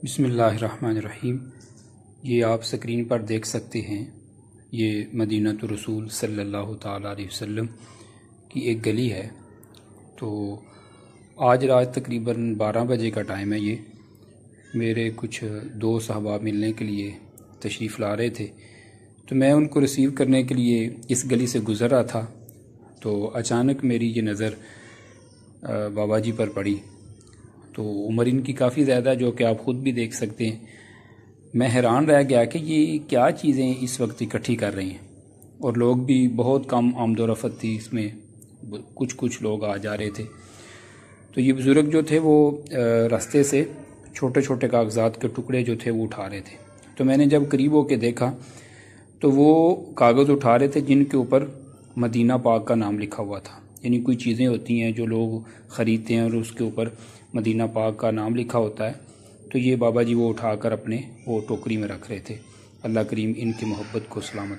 بسم اللہ الرحمن الرحیم۔ یہ آپ سکرین پر دیکھ سکتے ہیں، یہ مدینہ رسول صلی اللہ تعالیٰ علیہ وسلم کی ایک گلی ہے۔ تو آج رات تقریباً 12 بجے کا ٹائم ہے۔ یہ میرے کچھ دوست احباب ملنے کے لیے تشریف لا رہے تھے، تو میں ان کو ریسیو کرنے کے لیے اس گلی سے گزر رہا تھا، تو اچانک میری یہ نظر بابا جی پر پڑی۔ تو عمر ان کی کافی زیادہ، جو کہ آپ خود بھی دیکھ سکتے ہیں۔ میں حیران رہ گیا کہ یہ کیا چیزیں اس وقت اکٹھی کر رہی ہیں، اور لوگ بھی بہت کم آمد و رفت تھی اس میں، کچھ لوگ آ جا رہے تھے۔ تو یہ بزرگ جو تھے وہ رستے سے چھوٹے چھوٹے کاغذات کے ٹکڑے جو تھے وہ اٹھا رہے تھے۔ تو میں نے جب قریب ہو کے دیکھا تو وہ کاغذ اٹھا رہے تھے جن کے اوپر مدینہ پاک کا نام لکھا ہوا تھا۔ یعنی کوئی چیزیں ہوتی ہیں جو لوگ خریدتے ہیں اور اس کے اوپر مدینہ پاک کا نام لکھا ہوتا ہے، تو یہ بابا جی وہ اٹھا کر اپنے وہ ٹوکری میں رکھ رہے تھے۔ اللہ کریم ان کی محبت کو سلامت